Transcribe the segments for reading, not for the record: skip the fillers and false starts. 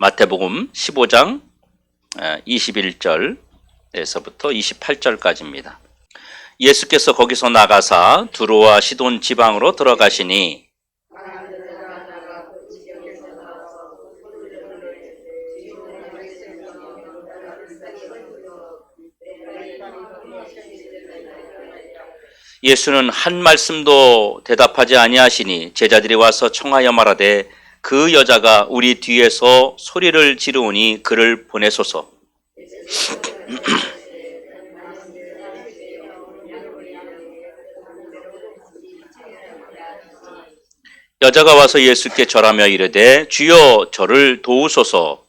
마태복음 15장 21절에서부터 28절까지입니다. 예수께서 거기서 나가사 두로와 시돈 지방으로 들어가시니 예수는 한 말씀도 대답하지 아니하시니 제자들이 와서 청하여 말하되 그 여자가 우리 뒤에서 소리를 지르오니 그를 보내소서. 여자가 와서 예수께 절하며 이르되 주여 저를 도우소서.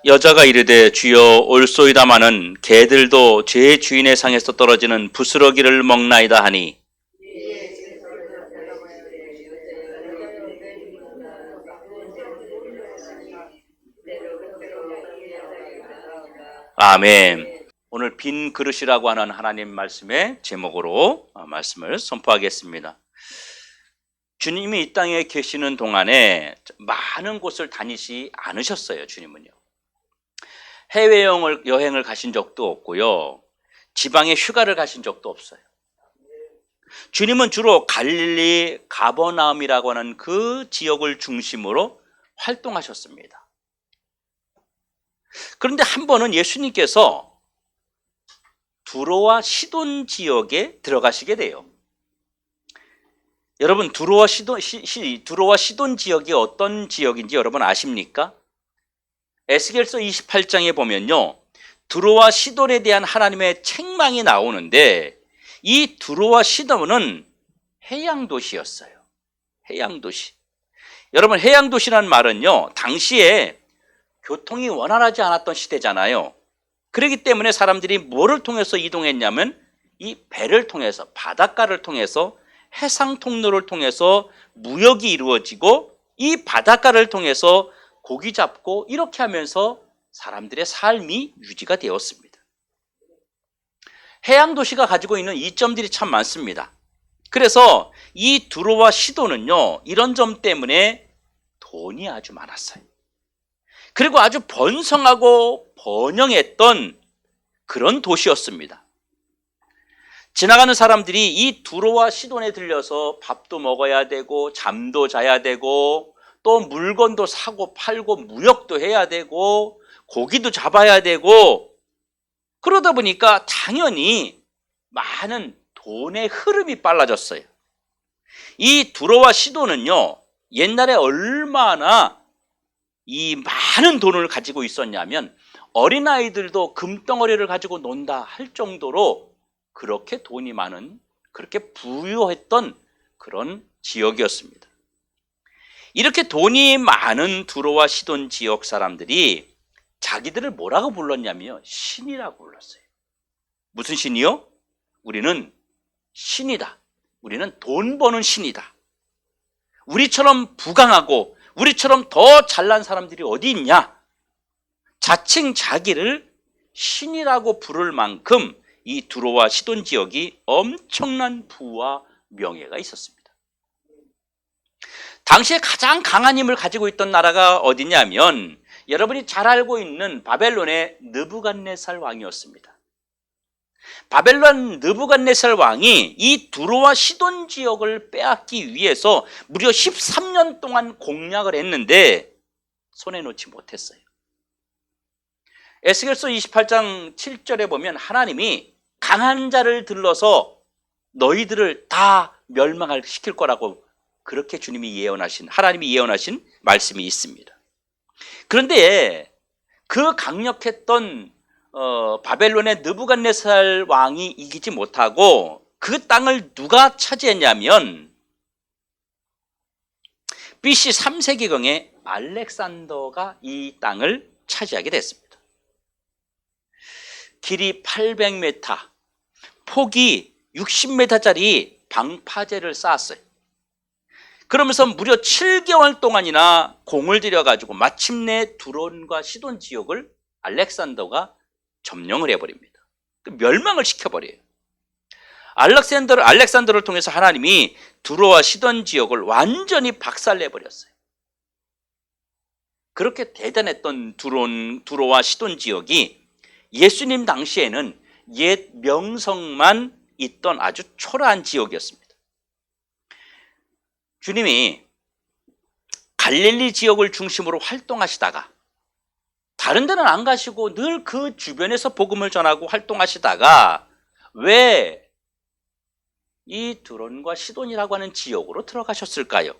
여자가 이르되 주여 올소이다마는 개들도 제 주인의 상에서 떨어지는 부스러기를 먹나이다 하니 아멘. 오늘 빈 그릇이라고 하는 하나님 말씀의 제목으로 말씀을 선포하겠습니다. 주님이 이 땅에 계시는 동안에 많은 곳을 다니지 않으셨어요. 주님은요. 해외여행을 가신 적도 없고요. 지방에 휴가를 가신 적도 없어요. 주님은 주로 갈릴리 가버나움이라고 하는 그 지역을 중심으로 활동하셨습니다. 그런데 한 번은 예수님께서 두로와 시돈 지역에 들어가시게 돼요. 여러분, 두로와 시돈 지역이 어떤 지역인지 여러분 아십니까? 에스겔서 28장에 보면요, 두로와 시돈에 대한 하나님의 책망이 나오는데 이 두로와 시돈은 해양도시였어요. 해양도시. 여러분, 해양도시라는 말은요, 당시에 교통이 원활하지 않았던 시대잖아요. 그렇기 때문에 사람들이 뭐를 통해서 이동했냐면 이 배를 통해서, 바닷가를 통해서, 해상 통로를 통해서 무역이 이루어지고 이 바닷가를 통해서 고기 잡고 이렇게 하면서 사람들의 삶이 유지가 되었습니다. 해양도시가 가지고 있는 이점들이 참 많습니다. 그래서 이 두로와 시돈은요, 이런 점 때문에 돈이 아주 많았어요. 그리고 아주 번성하고 번영했던 그런 도시였습니다. 지나가는 사람들이 이 두로와 시돈에 들려서 밥도 먹어야 되고 잠도 자야 되고 또 물건도 사고 팔고 무역도 해야 되고 고기도 잡아야 되고 그러다 보니까 당연히 많은 돈의 흐름이 빨라졌어요. 이 두로와 시돈은요, 옛날에 얼마나 이 많은 돈을 가지고 있었냐면 어린아이들도 금덩어리를 가지고 논다 할 정도로 그렇게 돈이 많은, 그렇게 부유했던 그런 지역이었습니다. 이렇게 돈이 많은 두로와 시돈 지역 사람들이 자기들을 뭐라고 불렀냐면요, 신이라고 불렀어요. 무슨 신이요? 우리는 신이다. 우리는 돈 버는 신이다. 우리처럼 부강하고 우리처럼 더 잘난 사람들이 어디 있냐? 자칭 자기를 신이라고 부를 만큼 이 두로와 시돈 지역이 엄청난 부와 명예가 있었습니다. 당시에 가장 강한 힘을 가지고 있던 나라가 어디냐면 여러분이 잘 알고 있는 바벨론의 느부갓네살 왕이었습니다. 바벨론 느부갓네살 왕이 이 두로와 시돈 지역을 빼앗기 위해서 무려 13년 동안 공략을 했는데 손에 놓지 못했어요. 에스겔서 28장 7절에 보면 하나님이 강한 자를 들러서 너희들을 다 멸망을 시킬 거라고 그렇게 하나님이 예언하신 말씀이 있습니다. 그런데 그 강력했던 바벨론의 느부갓네살 왕이 이기지 못하고 그 땅을 누가 차지했냐면 BC 3세기경에 알렉산더가 이 땅을 차지하게 됐습니다. 길이 800m, 폭이 60m짜리 방파제를 쌓았어요. 그러면서 무려 7개월 동안이나 공을 들여가지고 마침내 두론과 시돈 지역을 알렉산더가 점령을 해버립니다. 멸망을 시켜버려요. 알렉산더를 통해서 하나님이 두로와 시돈 지역을 완전히 박살내버렸어요. 그렇게 대단했던 두로와 시돈 지역이 예수님 당시에는 옛 명성만 있던 아주 초라한 지역이었습니다. 주님이 갈릴리 지역을 중심으로 활동하시다가 다른 데는 안 가시고 늘 그 주변에서 복음을 전하고 활동하시다가 왜 이 두론과 시돈이라고 하는 지역으로 들어가셨을까요?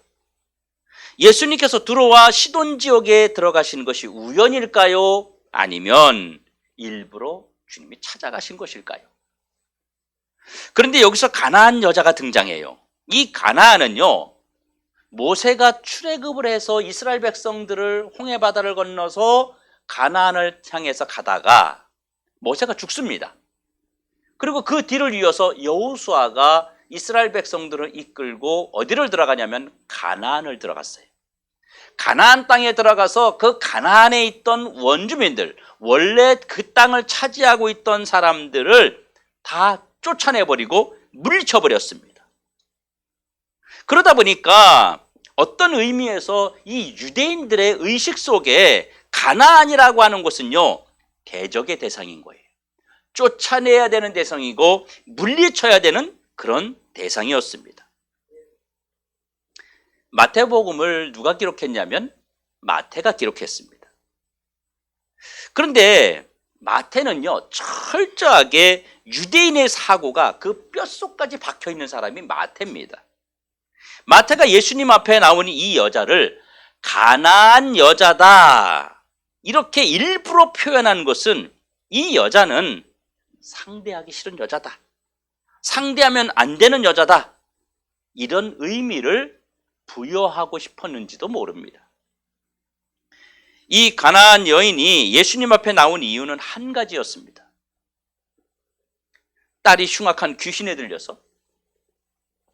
예수님께서 두로와 시돈 지역에 들어가신 것이 우연일까요? 아니면 일부러 주님이 찾아가신 것일까요? 그런데 여기서 가나안 여자가 등장해요. 이 가나안은요, 모세가 출애굽을 해서 이스라엘 백성들을 홍해바다를 건너서 가나안을 향해서 가다가 모세가 죽습니다. 그리고 그 뒤를 이어서 여호수아가 이스라엘 백성들을 이끌고 어디를 들어가냐면 가나안을 들어갔어요. 가나안 땅에 들어가서 그 가나안에 있던 원주민들, 원래 그 땅을 차지하고 있던 사람들을 다 쫓아내버리고 물리쳐버렸습니다. 그러다 보니까 어떤 의미에서 이 유대인들의 의식 속에 가나안이라고 하는 곳은요, 대적의 대상인 거예요. 쫓아내야 되는 대상이고 물리쳐야 되는 그런 대상이었습니다. 마태복음을 누가 기록했냐면 마태가 기록했습니다. 그런데 마태는요, 철저하게 유대인의 사고가 그 뼛속까지 박혀있는 사람이 마태입니다. 마태가 예수님 앞에 나오는 이 여자를 가나안 여자다 이렇게 일부러 표현한 것은 이 여자는 상대하기 싫은 여자다, 상대하면 안 되는 여자다, 이런 의미를 부여하고 싶었는지도 모릅니다. 이 가나안 여인이 예수님 앞에 나온 이유는 한 가지였습니다. 딸이 흉악한 귀신에 들려서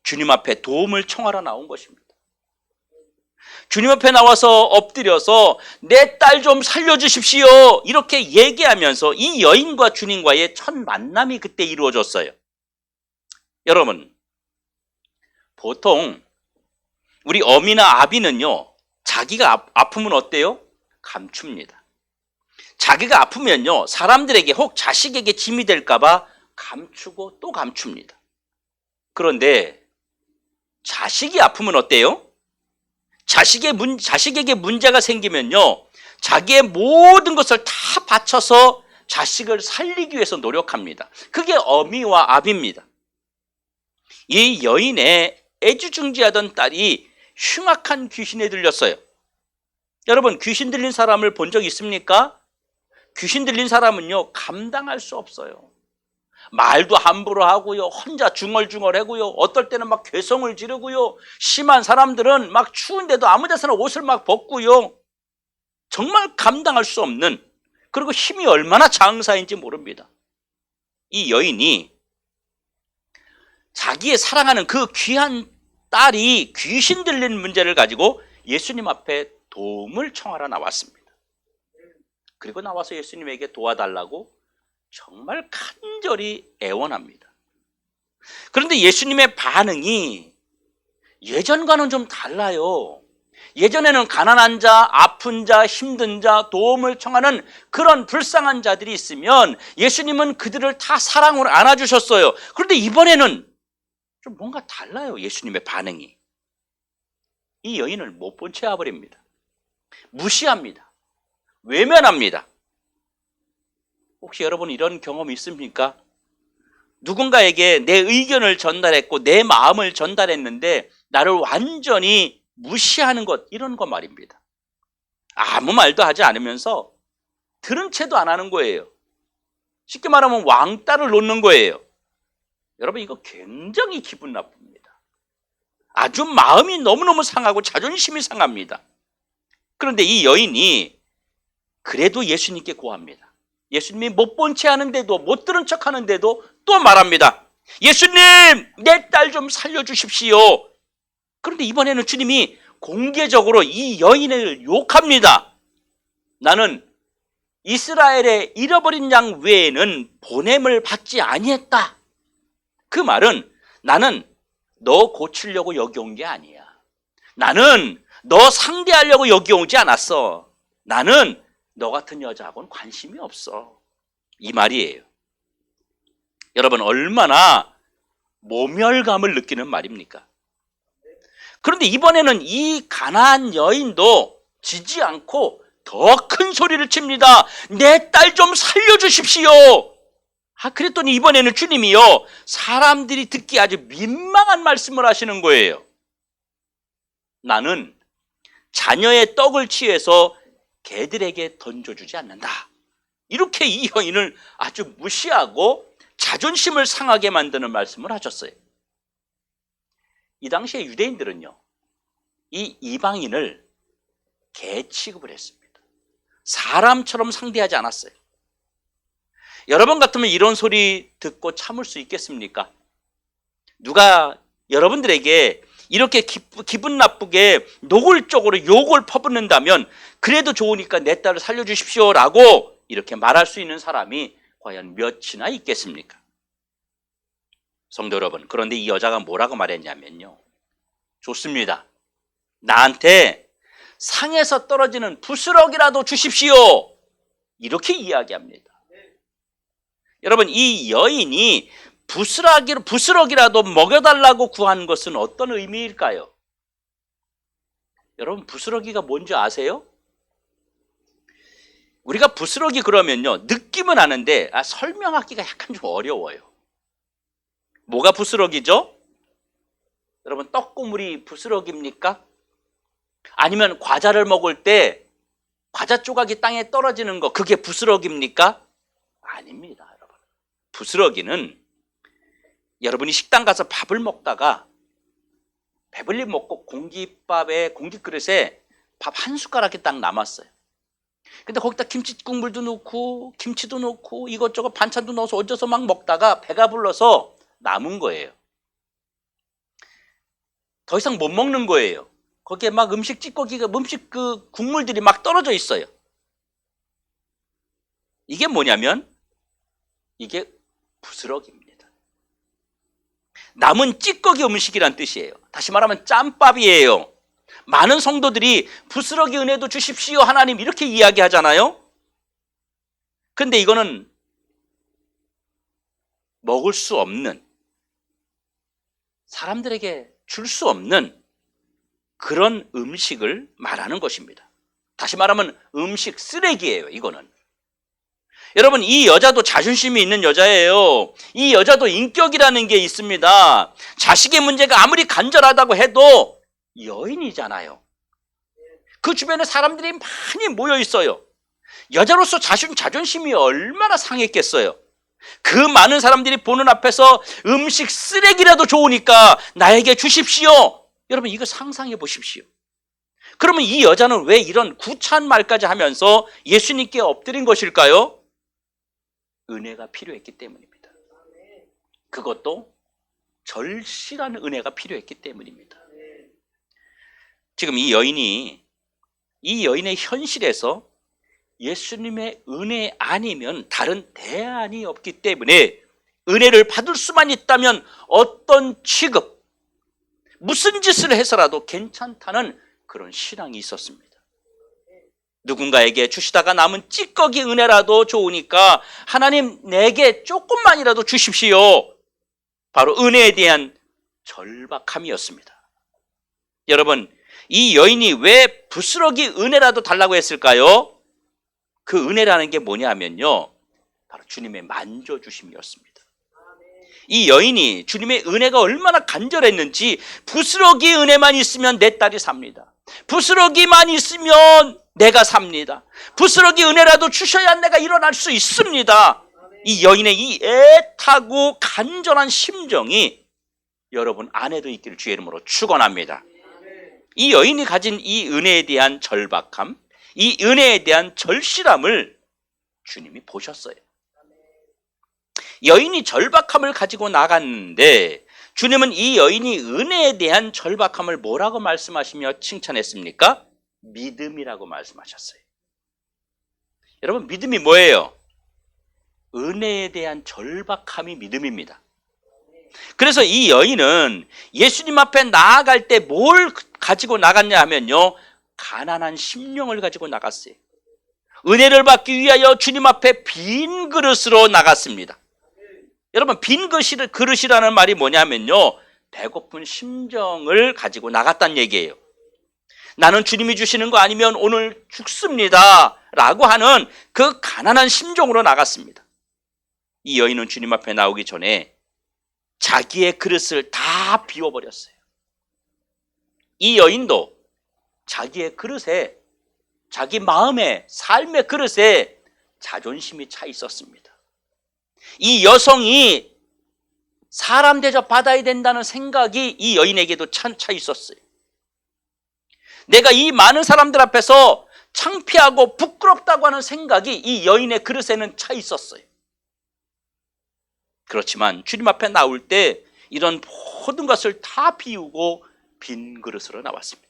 주님 앞에 도움을 청하러 나온 것입니다. 주님 앞에 나와서 엎드려서 내 딸 좀 살려주십시오 이렇게 얘기하면서 이 여인과 주님과의 첫 만남이 그때 이루어졌어요. 여러분, 보통 우리 어미나 아비는요, 자기가 아프면 어때요? 감춥니다. 자기가 아프면요, 사람들에게 혹 자식에게 짐이 될까 봐 감추고 또 감춥니다. 그런데 자식이 아프면 어때요? 자식에게 문제가 생기면요, 자기의 모든 것을 다 바쳐서 자식을 살리기 위해서 노력합니다. 그게 어미와 아비입니다. 이 여인의 애지중지하던 딸이 흉악한 귀신에 들렸어요. 여러분, 귀신 들린 사람을 본 적 있습니까? 귀신 들린 사람은요, 감당할 수 없어요. 말도 함부로 하고요, 혼자 중얼중얼하고요, 어떨 때는 막 괴성을 지르고요, 심한 사람들은 막 추운데도 아무 데서나 옷을 막 벗고요, 정말 감당할 수 없는, 그리고 힘이 얼마나 장사인지 모릅니다. 이 여인이 자기의 사랑하는 그 귀한 딸이 귀신 들린 문제를 가지고 예수님 앞에 도움을 청하러 나왔습니다. 그리고 나와서 예수님에게 도와달라고 정말 간절히 애원합니다. 그런데 예수님의 반응이 예전과는 좀 달라요. 예전에는 가난한 자, 아픈 자, 힘든 자, 도움을 청하는 그런 불쌍한 자들이 있으면 예수님은 그들을 다 사랑으로 안아주셨어요. 그런데 이번에는 좀 뭔가 달라요, 예수님의 반응이. 이 여인을 못 본 채 해버립니다. 무시합니다. 외면합니다. 혹시 여러분 이런 경험이 있습니까? 누군가에게 내 의견을 전달했고 내 마음을 전달했는데 나를 완전히 무시하는 것, 이런 거 말입니다. 아무 말도 하지 않으면서 들은 채도 안 하는 거예요. 쉽게 말하면 왕따를 놓는 거예요. 여러분, 이거 굉장히 기분 나쁩니다. 아주 마음이 너무너무 상하고 자존심이 상합니다. 그런데 이 여인이 그래도 예수님께 고합니다. 예수님이 못 본 채 하는데도, 못 들은 척 하는데도 또 말합니다. 예수님, 내 딸 좀 살려주십시오. 그런데 이번에는 주님이 공개적으로 이 여인을 욕합니다. 나는 이스라엘의 잃어버린 양 외에는 보냄을 받지 아니했다. 그 말은 나는 너 고치려고 여기 온 게 아니야. 나는 너 상대하려고 여기 오지 않았어. 나는 너 같은 여자하고는 관심이 없어. 이 말이에요. 여러분, 얼마나 모멸감을 느끼는 말입니까? 그런데 이번에는 이 가나안 여인도 지지 않고 더 큰 소리를 칩니다. 내 딸 좀 살려주십시오. 그랬더니 이번에는 주님이요, 사람들이 듣기 아주 민망한 말씀을 하시는 거예요. 나는 자녀의 떡을 취해서 개들에게 던져주지 않는다. 이렇게 이 여인을 아주 무시하고 자존심을 상하게 만드는 말씀을 하셨어요. 이 당시에 유대인들은요, 이 이방인을 개 취급을 했습니다. 사람처럼 상대하지 않았어요. 여러분 같으면 이런 소리 듣고 참을 수 있겠습니까? 누가 여러분들에게 이렇게 기분 나쁘게 노골적으로 욕을 퍼붓는다면 그래도 좋으니까 내 딸을 살려주십시오 라고 이렇게 말할 수 있는 사람이 과연 몇이나 있겠습니까? 성도 여러분, 그런데 이 여자가 뭐라고 말했냐면요, 좋습니다. 나한테 상에서 떨어지는 부스럭이라도 주십시오. 이렇게 이야기합니다. 여러분, 이 여인이 부스럭이라도 먹여달라고 구한 것은 어떤 의미일까요? 여러분, 부스러기가 뭔지 아세요? 우리가 부스러기 그러면요, 느낌은 아는데 설명하기가 약간 좀 어려워요. 뭐가 부스러기죠? 여러분, 떡고물이 부스러기입니까? 아니면 과자를 먹을 때 과자 조각이 땅에 떨어지는 거, 그게 부스러기입니까? 아닙니다, 여러분. 부스러기는 여러분이 식당 가서 밥을 먹다가 배불리 먹고 공깃그릇에 밥 한 숟가락이 딱 남았어요. 근데 거기다 김치 국물도 넣고 김치도 넣고 이것저것 반찬도 넣어서 얹어서 막 먹다가 배가 불러서 남은 거예요. 더 이상 못 먹는 거예요. 거기에 막 음식 그 국물들이 막 떨어져 있어요. 이게 뭐냐면 이게 부스러기입니다. 남은 찌꺼기 음식이란 뜻이에요. 다시 말하면 짬밥이에요. 많은 성도들이 부스러기 은혜도 주십시오 하나님 이렇게 이야기하잖아요. 근데 이거는 먹을 수 없는, 사람들에게 줄 수 없는 그런 음식을 말하는 것입니다. 다시 말하면 음식 쓰레기예요, 이거는. 여러분, 이 여자도 자존심이 있는 여자예요. 이 여자도 인격이라는 게 있습니다. 자식의 문제가 아무리 간절하다고 해도 여인이잖아요. 그 주변에 사람들이 많이 모여 있어요. 여자로서 자존심이 얼마나 상했겠어요. 그 많은 사람들이 보는 앞에서 음식 쓰레기라도 좋으니까 나에게 주십시오. 여러분, 이거 상상해 보십시오. 그러면 이 여자는 왜 이런 구차한 말까지 하면서 예수님께 엎드린 것일까요? 은혜가 필요했기 때문입니다. 그것도 절실한 은혜가 필요했기 때문입니다. 지금 이 여인의 현실에서 예수님의 은혜 아니면 다른 대안이 없기 때문에 은혜를 받을 수만 있다면 어떤 취급, 무슨 짓을 해서라도 괜찮다는 그런 신앙이 있었습니다. 누군가에게 주시다가 남은 찌꺼기 은혜라도 좋으니까 하나님 내게 조금만이라도 주십시오. 바로 은혜에 대한 절박함이었습니다. 여러분, 이 여인이 왜 부스러기 은혜라도 달라고 했을까요? 그 은혜라는 게 뭐냐면요, 바로 주님의 만져주심이었습니다. 이 여인이 주님의 은혜가 얼마나 간절했는지 부스러기 은혜만 있으면 내 딸이 삽니다. 부스러기만 있으면 내가 삽니다. 부스러기 은혜라도 주셔야 내가 일어날 수 있습니다. 이 여인의 이 애타고 간절한 심정이 여러분 안에도 있기를 주의 이름으로 축원합니다. 이 여인이 가진 이 은혜에 대한 절박함, 이 은혜에 대한 절실함을 주님이 보셨어요. 여인이 절박함을 가지고 나갔는데 주님은 이 여인이 은혜에 대한 절박함을 뭐라고 말씀하시며 칭찬했습니까? 믿음이라고 말씀하셨어요. 여러분, 믿음이 뭐예요? 은혜에 대한 절박함이 믿음입니다. 그래서 이 여인은 예수님 앞에 나아갈 때 뭘 가지고 나갔냐 하면요, 가난한 심령을 가지고 나갔어요. 은혜를 받기 위하여 주님 앞에 빈 그릇으로 나갔습니다. 여러분, 빈 그릇이라는 말이 뭐냐면요, 배고픈 심정을 가지고 나갔다는 얘기예요. 나는 주님이 주시는 거 아니면 오늘 죽습니다 라고 하는 그 가난한 심정으로 나갔습니다. 이 여인은 주님 앞에 나오기 전에 자기의 그릇을 다 비워버렸어요. 이 여인도 자기의 그릇에, 자기 마음의 삶의 그릇에 자존심이 차 있었습니다. 이 여성이 사람 대접 받아야 된다는 생각이 이 여인에게도 차 있었어요. 내가 이 많은 사람들 앞에서 창피하고 부끄럽다고 하는 생각이 이 여인의 그릇에는 차 있었어요. 그렇지만 주님 앞에 나올 때 이런 모든 것을 다 비우고 빈 그릇으로 나왔습니다.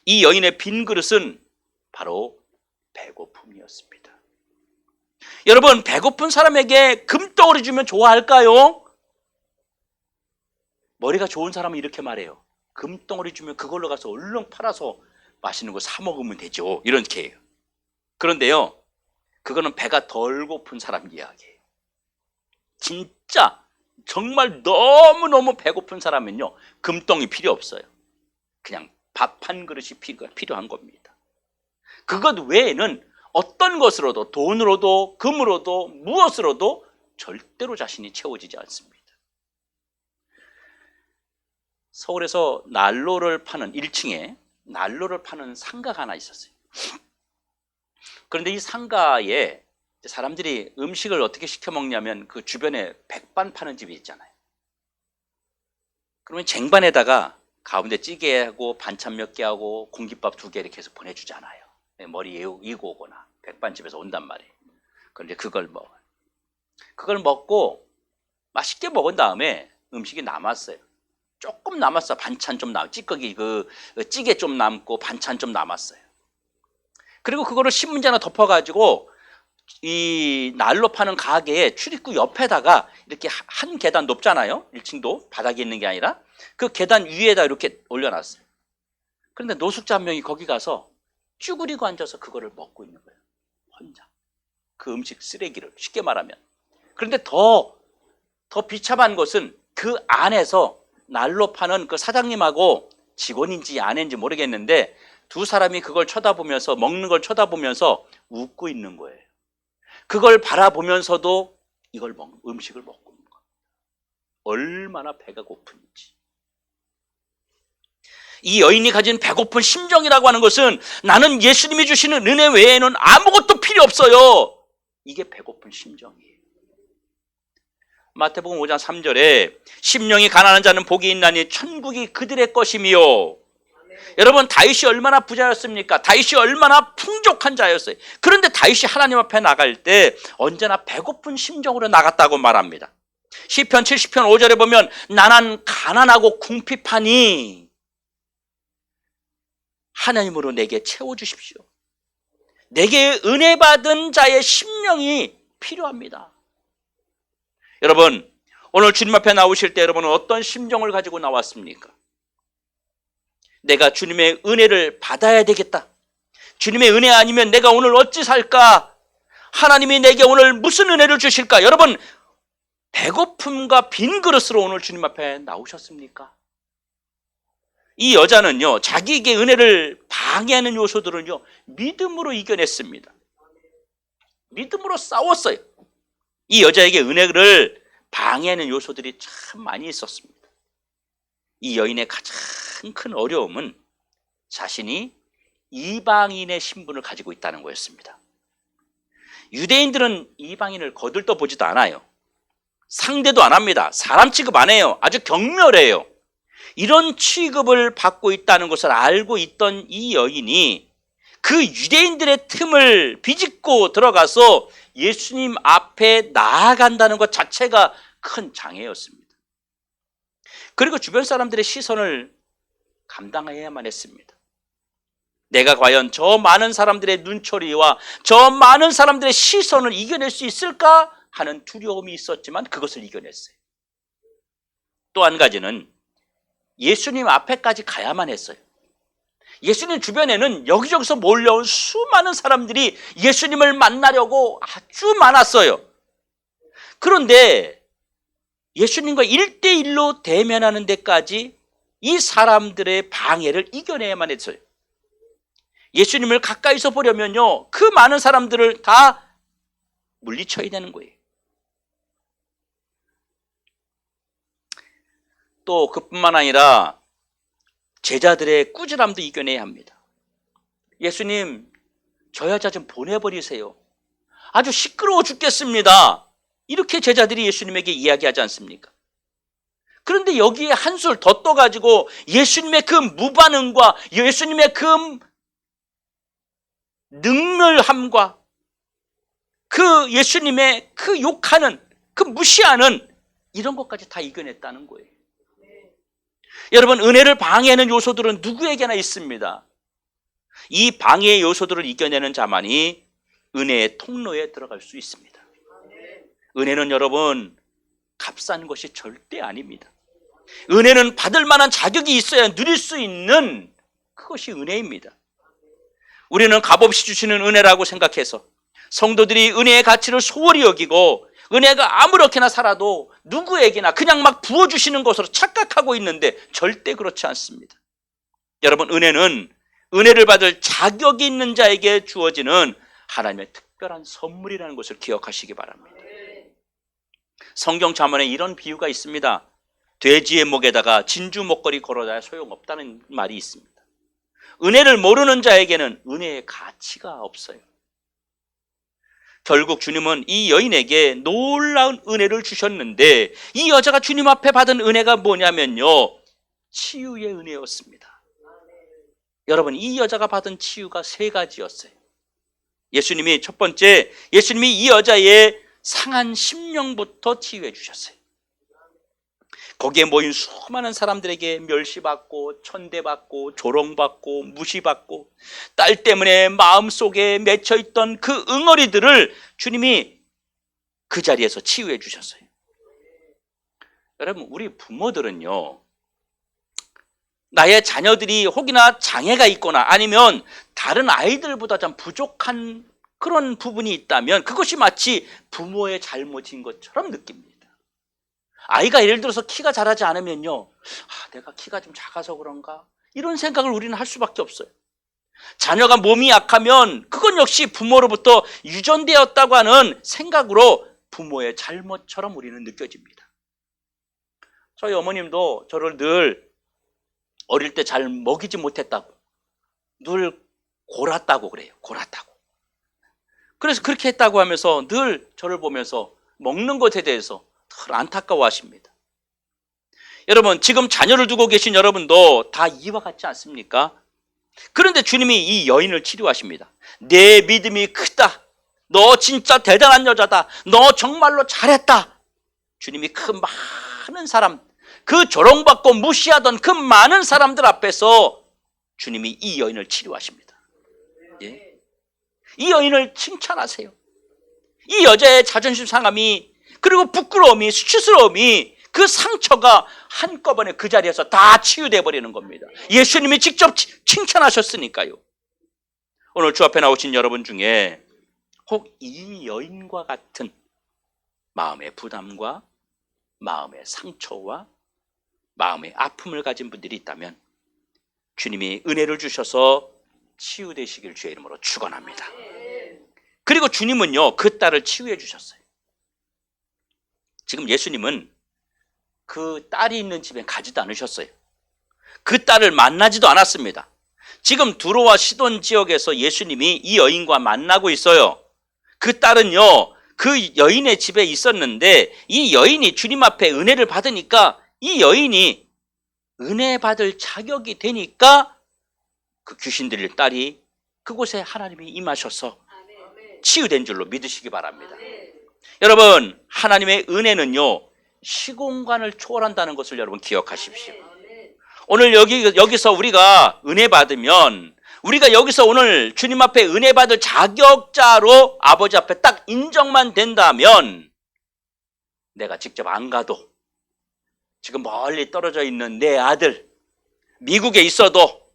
이 여인의 빈 그릇은 바로 배고픔이었습니다. 여러분, 배고픈 사람에게 금덩어리 주면 좋아할까요? 머리가 좋은 사람은 이렇게 말해요. 금덩어리 주면 그걸로 가서 얼른 팔아서 맛있는 거 사 먹으면 되죠. 이렇게 해요. 그런데요, 그거는 배가 덜 고픈 사람 이야기예요. 진짜 정말 너무너무 배고픈 사람은요, 금덩이 필요 없어요. 그냥 밥 한 그릇이 필요한 겁니다. 그것 외에는 어떤 것으로도, 돈으로도 금으로도 무엇으로도 절대로 자신이 채워지지 않습니다. 서울에서 난로를 파는 1층에 난로를 파는 상가가 하나 있었어요. 그런데 이 상가에 사람들이 음식을 어떻게 시켜 먹냐면 그 주변에 백반 파는 집이 있잖아요. 그러면 쟁반에다가 가운데 찌개하고 반찬 몇 개 하고 공깃밥 2개 이렇게 해서 보내주잖아요. 머리 이고 오거나 백반집에서 온단 말이에요. 그런데 그걸 먹고 맛있게 먹은 다음에 음식이 남았어요. 조금 남았어. 반찬 좀 찌꺼기 찌개 좀 남고 반찬 좀 남았어요. 그리고 그거를 신문지 하나 덮어가지고 이 난로 파는 가게에 출입구 옆에다가 이렇게 한 계단 높잖아요. 1층도 바닥에 있는 게 아니라 그 계단 위에다 이렇게 올려놨어요. 그런데 노숙자 한 명이 거기 가서 쭈그리고 앉아서 그거를 먹고 있는 거예요. 혼자. 그 음식 쓰레기를, 쉽게 말하면. 그런데 더 비참한 것은 그 안에서 난로 파는 그 사장님하고 직원인지 아내인지 모르겠는데 두 사람이 그걸 쳐다보면서, 먹는 걸 쳐다보면서 웃고 있는 거예요. 그걸 바라보면서도 음식을 먹고 있는 겁니다. 얼마나 배가 고픈지. 이 여인이 가진 배고픈 심정이라고 하는 것은 나는 예수님이 주시는 은혜 외에는 아무것도 필요 없어요. 이게 배고픈 심정이에요. 마태복음 5장 3절에 심령이 가난한 자는 복이 있나니 천국이 그들의 것이며. 여러분, 다윗이 얼마나 부자였습니까? 다윗이 얼마나 풍족한 자였어요. 그런데 다윗이 하나님 앞에 나갈 때 언제나 배고픈 심정으로 나갔다고 말합니다. 시편 70편 5절에 보면 나는 가난하고 궁핍하니 하나님으로 내게 채워주십시오. 내게 은혜 받은 자의 심령이 필요합니다. 여러분, 오늘 주님 앞에 나오실 때 여러분은 어떤 심정을 가지고 나왔습니까? 내가 주님의 은혜를 받아야 되겠다. 주님의 은혜 아니면 내가 오늘 어찌 살까? 하나님이 내게 오늘 무슨 은혜를 주실까? 여러분, 배고픔과 빈 그릇으로 오늘 주님 앞에 나오셨습니까? 이 여자는요, 자기에게 은혜를 방해하는 요소들은요, 믿음으로 이겨냈습니다. 믿음으로 싸웠어요. 이 여자에게 은혜를 방해하는 요소들이 참 많이 있었습니다. 이 여인의 가장 큰 어려움은 자신이 이방인의 신분을 가지고 있다는 거였습니다. 유대인들은 이방인을 거들떠보지도 않아요. 상대도 안 합니다. 사람 취급 안 해요. 아주 경멸해요. 이런 취급을 받고 있다는 것을 알고 있던 이 여인이 그 유대인들의 틈을 비집고 들어가서 예수님 앞에 나아간다는 것 자체가 큰 장애였습니다. 그리고 주변 사람들의 시선을 감당해야만 했습니다. 내가 과연 저 많은 사람들의 눈초리와 저 많은 사람들의 시선을 이겨낼 수 있을까 하는 두려움이 있었지만 그것을 이겨냈어요. 또 한 가지는 예수님 앞에까지 가야만 했어요. 예수님 주변에는 여기저기서 몰려온 수많은 사람들이 예수님을 만나려고 아주 많았어요. 그런데 예수님과 1대1로 대면하는 데까지 이 사람들의 방해를 이겨내야만 했어요. 예수님을 가까이서 보려면요, 그 많은 사람들을 다 물리쳐야 되는 거예요. 또 그뿐만 아니라 제자들의 꾸지람도 이겨내야 합니다. 예수님, 저 여자 좀 보내버리세요. 아주 시끄러워 죽겠습니다. 이렇게 제자들이 예수님에게 이야기하지 않습니까? 그런데 여기에 한술 더 떠가지고 예수님의 그 무반응과 예수님의 그 능멸함과 그 예수님의 그 욕하는, 그 무시하는 이런 것까지 다 이겨냈다는 거예요. 여러분, 은혜를 방해하는 요소들은 누구에게나 있습니다. 이 방해의 요소들을 이겨내는 자만이 은혜의 통로에 들어갈 수 있습니다. 은혜는 여러분, 값싼 것이 절대 아닙니다. 은혜는 받을 만한 자격이 있어야 누릴 수 있는 그것이 은혜입니다. 우리는 값없이 주시는 은혜라고 생각해서 성도들이 은혜의 가치를 소홀히 여기고 은혜가 아무렇게나 살아도 누구에게나 그냥 막 부어주시는 것으로 착각하고 있는데 절대 그렇지 않습니다. 여러분, 은혜는 은혜를 받을 자격이 있는 자에게 주어지는 하나님의 특별한 선물이라는 것을 기억하시기 바랍니다. 성경 잠언에 이런 비유가 있습니다. 돼지의 목에다가 진주 목걸이 걸어놔야 소용없다는 말이 있습니다. 은혜를 모르는 자에게는 은혜의 가치가 없어요. 결국 주님은 이 여인에게 놀라운 은혜를 주셨는데 이 여자가 주님 앞에 받은 은혜가 뭐냐면요, 치유의 은혜였습니다. 여러분, 이 여자가 받은 치유가 세 가지였어요. 예수님이 첫 번째, 예수님이 이 여자의 상한 심령부터 치유해 주셨어요. 거기에 모인 수많은 사람들에게 멸시받고 천대받고 조롱받고 무시받고 딸 때문에 마음속에 맺혀있던 그 응어리들을 주님이 그 자리에서 치유해 주셨어요. 여러분, 우리 부모들은요, 나의 자녀들이 혹이나 장애가 있거나 아니면 다른 아이들보다 좀 부족한 그런 부분이 있다면 그것이 마치 부모의 잘못인 것처럼 느낍니다. 아이가 예를 들어서 키가 자라지 않으면요, 내가 키가 좀 작아서 그런가? 이런 생각을 우리는 할 수밖에 없어요. 자녀가 몸이 약하면 그건 역시 부모로부터 유전되었다고 하는 생각으로 부모의 잘못처럼 우리는 느껴집니다. 저희 어머님도 저를 늘 어릴 때 잘 먹이지 못했다고, 늘 골았다고 그래요. 골았다고. 그래서 그렇게 했다고 하면서 늘 저를 보면서 먹는 것에 대해서 늘 안타까워하십니다. 여러분, 지금 자녀를 두고 계신 여러분도 다 이와 같지 않습니까? 그런데 주님이 이 여인을 치료하십니다. 내 믿음이 크다. 너 진짜 대단한 여자다. 너 정말로 잘했다. 주님이 그 많은 사람, 그 조롱받고 무시하던 그 많은 사람들 앞에서 주님이 이 여인을 치료하십니다. 예? 이 여인을 칭찬하세요. 이 여자의 자존심 상함이, 그리고 부끄러움이, 수치스러움이, 그 상처가 한꺼번에 그 자리에서 다 치유돼 버리는 겁니다. 예수님이 직접 칭찬하셨으니까요. 오늘 주 앞에 나오신 여러분 중에 혹 이 여인과 같은 마음의 부담과 마음의 상처와 마음의 아픔을 가진 분들이 있다면 주님이 은혜를 주셔서 치유되시길 주의 이름으로 축원합니다. 그리고 주님은요, 그 딸을 치유해 주셨어요. 지금 예수님은 그 딸이 있는 집에 가지도 않으셨어요. 그 딸을 만나지도 않았습니다. 지금 두로와 시돈 지역에서 예수님이 이 여인과 만나고 있어요. 그 딸은요, 그 여인의 집에 있었는데 이 여인이 주님 앞에 은혜를 받으니까 이 여인이 은혜 받을 자격이 되니까 그 귀신 들린 딸이 그곳에 하나님이 임하셔서 치유된 줄로 믿으시기 바랍니다. 여러분, 하나님의 은혜는요, 시공간을 초월한다는 것을 여러분 기억하십시오. 오늘 여기서 우리가 은혜 받으면, 우리가 여기서 오늘 주님 앞에 은혜 받을 자격자로 아버지 앞에 딱 인정만 된다면 내가 직접 안 가도, 지금 멀리 떨어져 있는 내 아들, 미국에 있어도,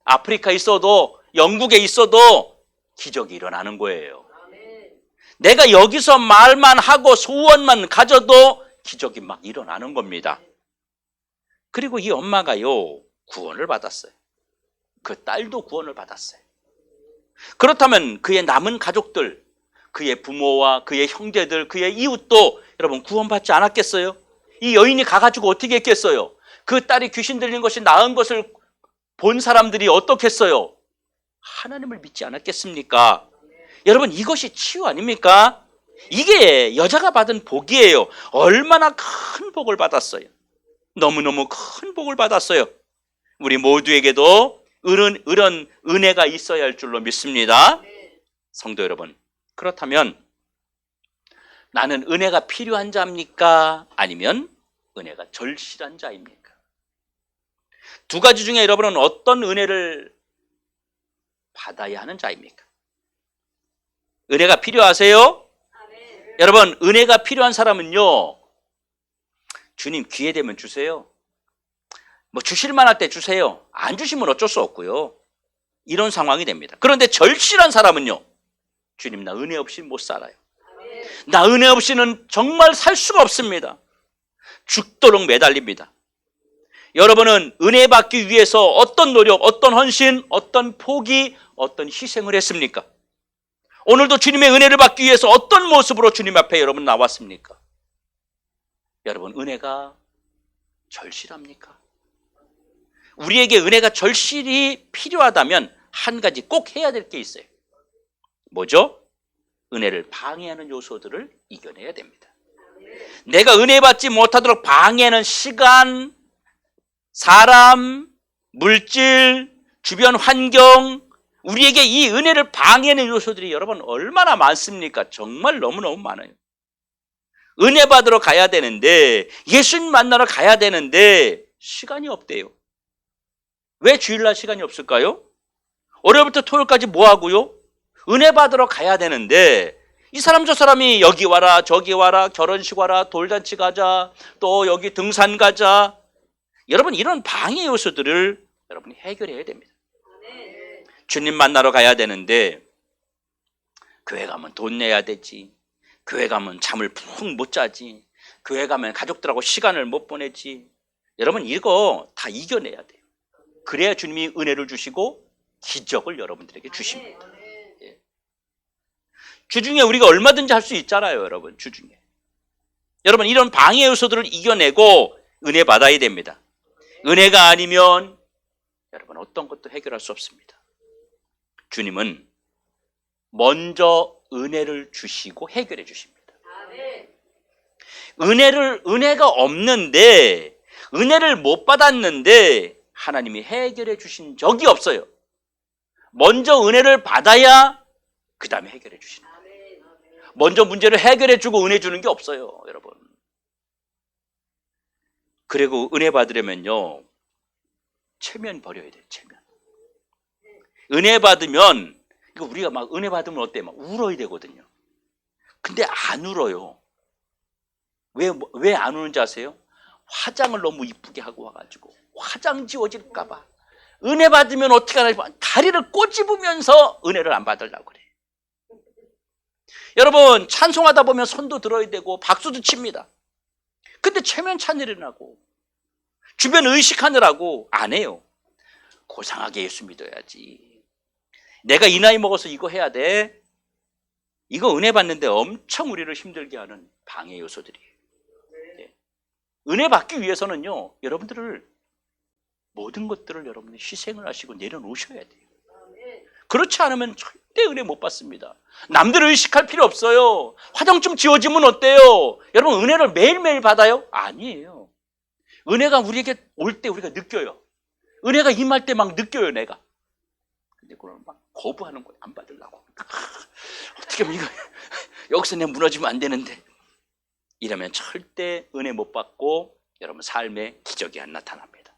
아프리카에 있어도, 영국에 있어도 기적이 일어나는 거예요. 내가 여기서 말만 하고 소원만 가져도 기적이 막 일어나는 겁니다. 그리고 이 엄마가요, 구원을 받았어요. 그 딸도 구원을 받았어요. 그렇다면 그의 남은 가족들, 그의 부모와 그의 형제들, 그의 이웃도 여러분 구원받지 않았겠어요? 이 여인이 가가지고 어떻게 했겠어요? 그 딸이 귀신 들린 것이 나은 것을 본 사람들이 어떻겠어요? 하나님을 믿지 않았겠습니까? 여러분, 이것이 치유 아닙니까? 이게 여자가 받은 복이에요. 얼마나 큰 복을 받았어요. 너무너무 큰 복을 받았어요. 우리 모두에게도 이런 은혜가 있어야 할 줄로 믿습니다. 성도 여러분, 그렇다면 나는 은혜가 필요한 자입니까? 아니면 은혜가 절실한 자입니까? 두 가지 중에 여러분은 어떤 은혜를 받아야 하는 자입니까? 은혜가 필요하세요? 여러분, 은혜가 필요한 사람은요, 주님 기회 되면 주세요. 뭐 주실 만할 때 주세요. 안 주시면 어쩔 수 없고요. 이런 상황이 됩니다. 그런데 절실한 사람은요, 주님 나 은혜 없이 못 살아요. 나 은혜 없이는 정말 살 수가 없습니다. 죽도록 매달립니다. 여러분은 은혜 받기 위해서 어떤 노력, 어떤 헌신, 어떤 포기, 어떤 희생을 했습니까? 오늘도 주님의 은혜를 받기 위해서 어떤 모습으로 주님 앞에 여러분 나왔습니까? 여러분, 은혜가 절실합니까? 우리에게 은혜가 절실히 필요하다면 한 가지 꼭 해야 될 게 있어요. 뭐죠? 은혜를 방해하는 요소들을 이겨내야 됩니다. 내가 은혜 받지 못하도록 방해하는 시간, 사람, 물질, 주변 환경, 우리에게 이 은혜를 방해하는 요소들이 여러분 얼마나 많습니까? 정말 너무너무 많아요. 은혜 받으러 가야 되는데, 예수님 만나러 가야 되는데 시간이 없대요. 왜 주일날 시간이 없을까요? 월요일부터 토요일까지 뭐 하고요? 은혜 받으러 가야 되는데 이 사람 저 사람이 여기 와라 저기 와라, 결혼식 와라, 돌잔치 가자, 또 여기 등산 가자. 여러분, 이런 방해 요소들을 여러분이 해결해야 됩니다. 주님 만나러 가야 되는데 교회 가면 돈 내야 되지, 교회 가면 잠을 푹 못 자지, 교회 가면 가족들하고 시간을 못 보내지. 여러분, 이거 다 이겨내야 돼요. 그래야 주님이 은혜를 주시고 기적을 여러분들에게 주십니다. 예. 주중에 우리가 얼마든지 할 수 있잖아요, 여러분. 주중에 여러분, 이런 방해 요소들을 이겨내고 은혜 받아야 됩니다. 은혜가 아니면 여러분 어떤 것도 해결할 수 없습니다. 주님은 먼저 은혜를 주시고 해결해 주십니다. 은혜가 없는데, 은혜를 못 받았는데 하나님이 해결해 주신 적이 없어요. 먼저 은혜를 받아야 그 다음에 해결해 주시는 거예요. 먼저 문제를 해결해 주고 은혜 주는 게 없어요, 여러분. 그리고 은혜 받으려면요, 체면 버려야 돼요, 체면. 은혜 받으면, 이거 우리가 막 은혜 받으면 어때? 막 울어야 되거든요. 근데 안 울어요. 왜 안 우는지 아세요? 화장을 너무 이쁘게 하고 와가지고 화장 지워질까봐. 은혜 받으면 어떻게 하나, 다리를 꼬집으면서 은혜를 안 받으려고 그래. 여러분, 찬송하다 보면 손도 들어야 되고 박수도 칩니다. 근데 체면 찬일이라고 주변 의식하느라고 안 해요. 고상하게 예수 믿어야지. 내가 이 나이 먹어서 이거 해야 돼. 이거 은혜 받는데 엄청 우리를 힘들게 하는 방해 요소들이에요. 네. 은혜 받기 위해서는요, 여러분들을 모든 것들을 여러분이 희생을 하시고 내려놓으셔야 돼요. 그렇지 않으면 절대 은혜 못 받습니다. 남들을 의식할 필요 없어요. 화장 좀 지워지면 어때요? 여러분, 은혜를 매일매일 받아요? 아니에요. 은혜가 우리에게 올 때 우리가 느껴요. 은혜가 임할 때 막 느껴요, 내가. 근데 그걸 막 거부하는 거예요. 안 받으려고. 어떻게 하면 이거 여기서 내가 무너지면 안 되는데. 이러면 절대 은혜 못 받고 여러분 삶에 기적이 안 나타납니다.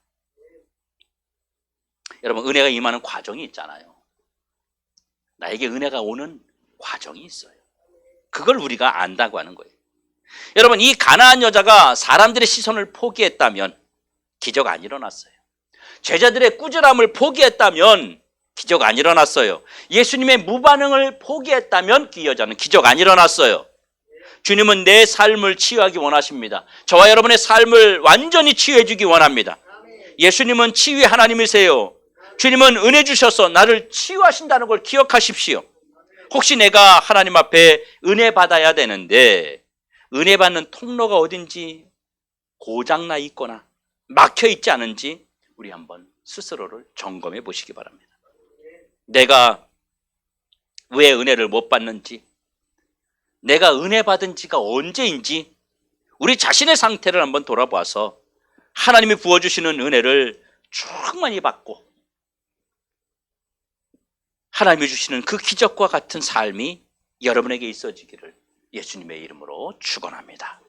여러분, 은혜가 임하는 과정이 있잖아요. 나에게 은혜가 오는 과정이 있어요. 그걸 우리가 안다고 하는 거예요. 여러분, 이 가나안 여자가 사람들의 시선을 포기했다면 기적 안 일어났어요. 제자들의 꾸준함을 포기했다면 기적 안 일어났어요. 예수님의 무반응을 포기했다면 이 여자는 기적 안 일어났어요. 주님은 내 삶을 치유하기 원하십니다. 저와 여러분의 삶을 완전히 치유해 주기 원합니다. 예수님은 치유의 하나님이세요. 주님은 은혜 주셔서 나를 치유하신다는 걸 기억하십시오. 혹시 내가 하나님 앞에 은혜 받아야 되는데 은혜 받는 통로가 어딘지 고장나 있거나 막혀 있지 않은지 우리 한번 스스로를 점검해 보시기 바랍니다. 내가 왜 은혜를 못 받는지, 내가 은혜 받은 지가 언제인지 우리 자신의 상태를 한번 돌아봐서 하나님이 부어주시는 은혜를 충만히 받고 하나님이 주시는 그 기적과 같은 삶이 여러분에게 있어지기를 예수님의 이름으로 축원합니다.